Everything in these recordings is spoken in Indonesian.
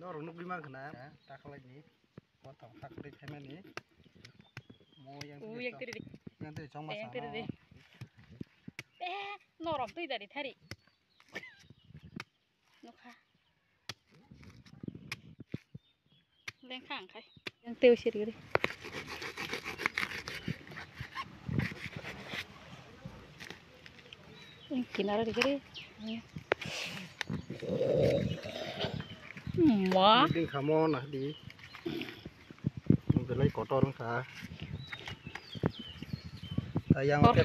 orang nuk lima kena, tak kalau ini, potong hak dari payment ini, mau yang tadi cuma sama. Norok tuh dari tadi. Nuka. Lengkang kai. Yang teu siri. Yang kinara di kiri. Wah. Ini kamu nah di, mulai kotor kah? Yang apa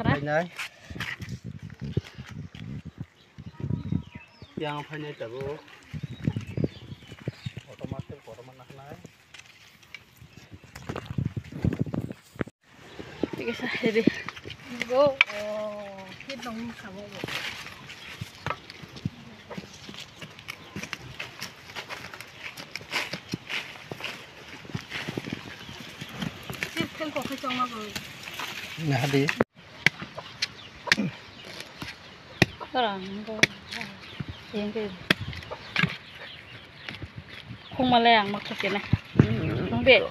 yang apanya itu otomatis nak naik. Bisa jadi. Go. Oh, kita dong kamu. Kan kok kecong apa? Nah di. Orang yang ke không mà lèng mặc cái này không biết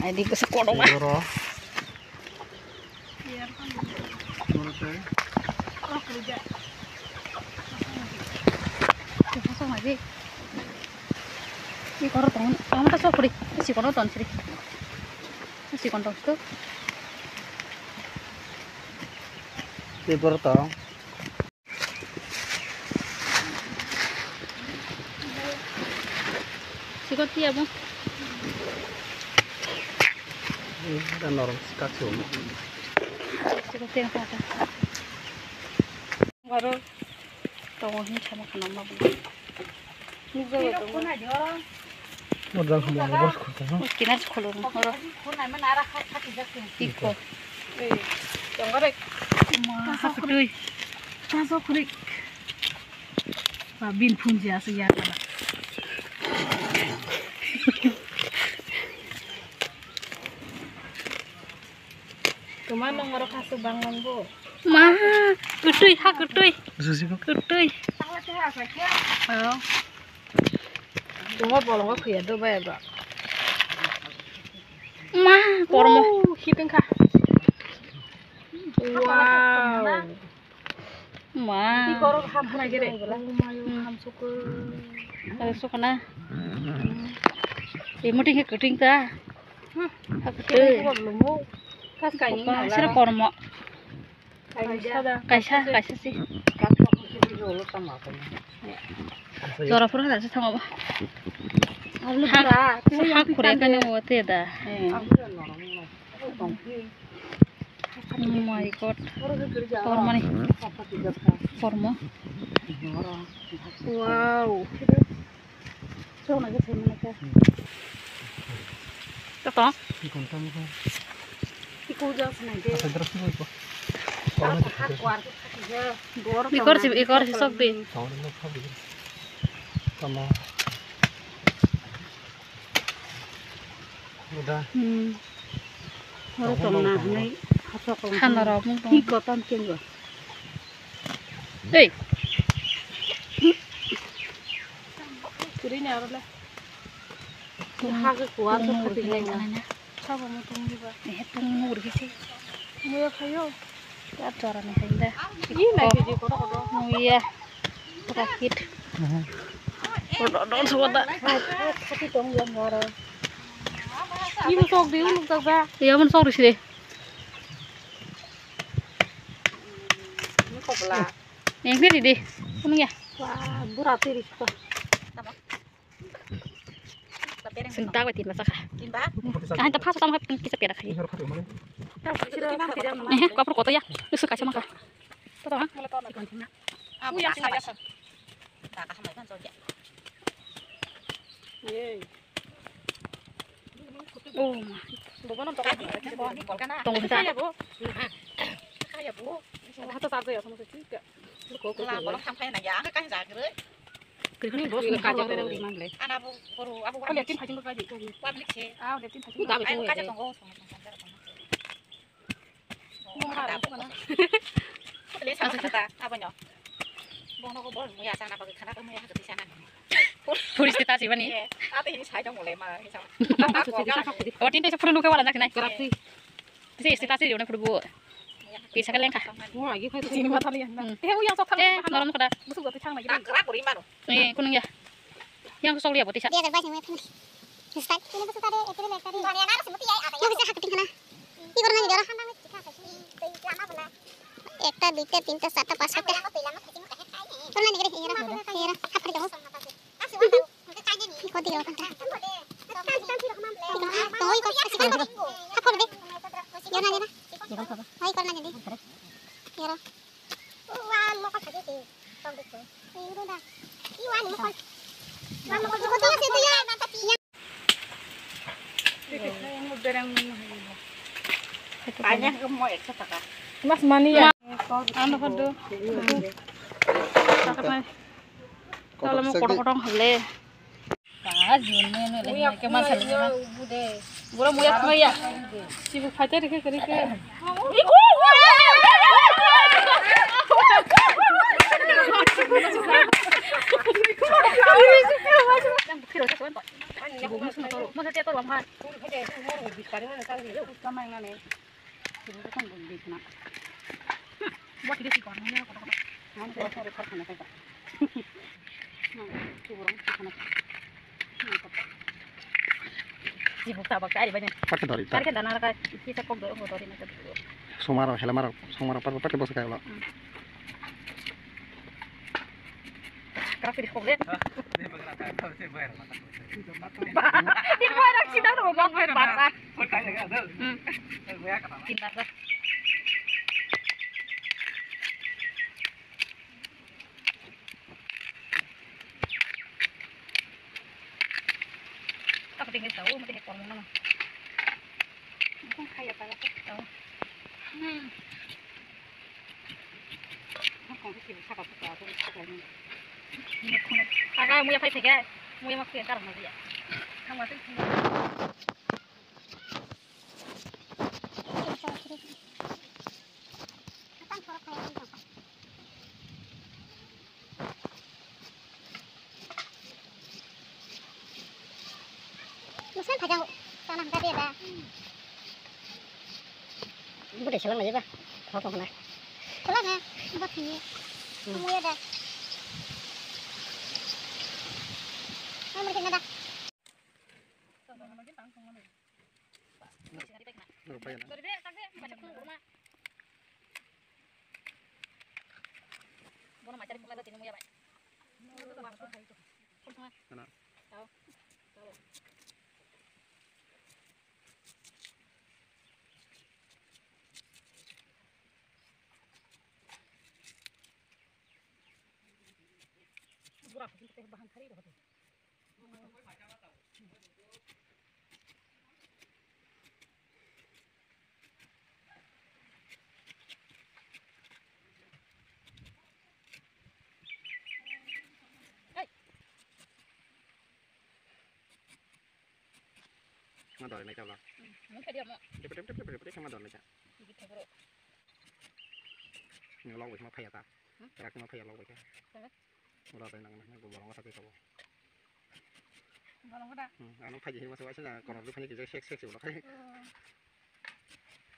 này đi ke sekolah mah kerja pasang lagi ini kotor tong kamu tak sok si kotor tong si kotor tuh Di bertong. Sikot dia mo. Ini ada norm skacum. Sikot dia kata. Baru tawahin sama kenapa bu. Ini juga tuh. Modal kamu bos kau. Mungkin aja kalau orang. kunai menara kaki jatuh. Iko. Yang korek. Masuk tuh. Masuk kurik. Babin pun jasa ya kan. Kemana ngorok hasil bangun bu? Mah, kutuy ha kutuy. Susi kok. Kutuy. Tahu teh apa ya? Oh. Tunggu bolong aku ya tuh bayar bro. Mah, pormo. Hitung kah? Wow. Mah. Di korok ham lagi deh. Ham suku. Suka na. Imuti ke kuting ta. Ha kutuy. Kas kain ini. Sira pormo. Kaisa sih. Dulu sama apa? Zora pura tak sih sama apa? Lalu berat. Hak kurang kan yang waktu dah. Oh my god. Forma nih. Forma. Wow. So naga sih mana? Kata? Dikontam kok. Ikut jauh naga. Terus kok. Ikor si sok din. Sama. Udah. Harus tomna nih. Kan orang pun. Ikut tamkin gua. Hei. Kiri ni arah lah. Hak kuat tu ketinggalan. Siapa mau tunggu juga? Tunggu sih. Mau kayo. Ya cara nih hendak. Ini lagi di kodo-kodo. Oh iya. Rakit. Kodo semua tak. Tapi tong yang ngara. Ini sok di ulung tak ba? Iya men sorry sih. Ini kok belah. Yang kiri deh. Kuning ya. Wah, berat ini kok. Sentak wetin masak. Timba? Ah, tepat sama kisah pera kai. Kau perlu koto ya? Lu suka sama kah? Tahu kan? Aku yang sama. Oh, tunggu bentar. Kaya bu. Satu satu ya sama juga. Lah, bolong sampai nanya, kan zakre. Kiri bos ni kaja pada di mana? Ana bu baru abu. Kau liatin hajim berkaji. Public sih. Ah, liatin hajim. Udah betul. Kaca tunggu. Mau harap mana? Lihat sama kata apa nyok? Bong nó có bố mua nhà sang nào cái khả năng mua nhà được sang này. Turis kita sih bani. Ah ini saya jong mulai mah ini sama. Oh tinta sepuluh luka wala nak nai. Gratis. Sih kita sih udah perlu. Bisa kalian kah? Wah, lagi kayak sini mata lihat. Yang sok Norom kada. Busuk gak pecang lagi. Kerak beri mana? Kunung ya. Yang sok lihat botisah. Dia terbaik yang punya. Start ini besok tadi, itu lek tadi. Bani anak semut ya ada. Yang bisa hak keting kana. Ih goreng aja darah. Lama pula. Ekta, duita, tinta, sata, pasat. Pernah nih gede, hira. Apa dia mau? Ikut dia kan. Tunggu ikut. Kasih kan. Apa deh? Jangan aja nah. Hai korna jadi. Hira. Wah, mau kasih sih. Tunggu tuh. Ini udah. Iwan mau kan. Mau kan ikut ya situ ya. Yang berang. Tanya ke mau eksa tak? Mas mani ya. Anu kado. Kalau mau korong-korong hale. Kah june nih ke mas hale mah. Bura muya kau ya. Sibuk pacar ke kiri ke. Iku. Ibu mas motor. Mas dia tolong kan. Buat dia sih korangnya korang-korang. Nanti cari korang apa tak? Sibuk tak pakai banyak. Pakai dari Cari ke dana kan kita kok dorong motorin aja dulu. Sumaro, helamaro, sumaro pakai bos kayak lo. Kerak di sekolah. Di mana kita tuh mau pasar. Cinta lah. Aku tinggal tahu, mau tinggal korang mana? Mungkin kayak apa ya? Tahu. Aku sih bisa pakai apa ini. Agak mau ya pakai tiga, mau ya makan karena dia. Kamu masih. Musan tajam tanah tadi ada. Bude salam aja, Pak. Kau kena. Salam ya, buat ini. Kamu ya dah. Kamu mungkin ada. Bona macam mana tadi mau ya, Pak? Tahu. Berapa sih teh bahan kari dah tu? Mador ini kalau. Mungkin dia mau Cepet sama mador aja. sedikit bro. Ini lo wis mau payah ta. Kerak mau payah lo wis. Udah pengen nang gue bolong satu itu. Balong kada. Anu payah masuk aja lah. Kalau lu payah jadi sek sih udah kayak.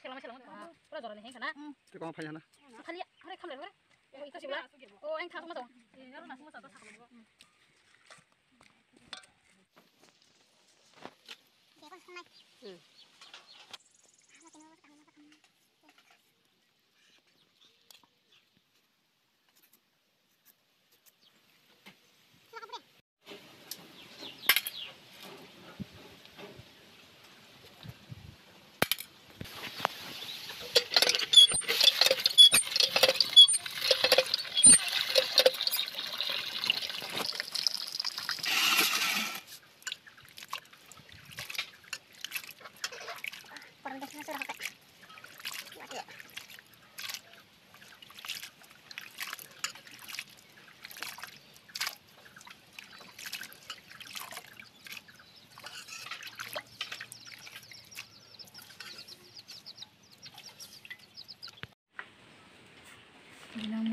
Selang. Udah jalan ni kana. Itu kamu payah na. Kali hari kamu lewat. Oh itu sih lah. Oh yang kamu masuk. Ya lu masuk satu satu. Dia pun senang. Bilang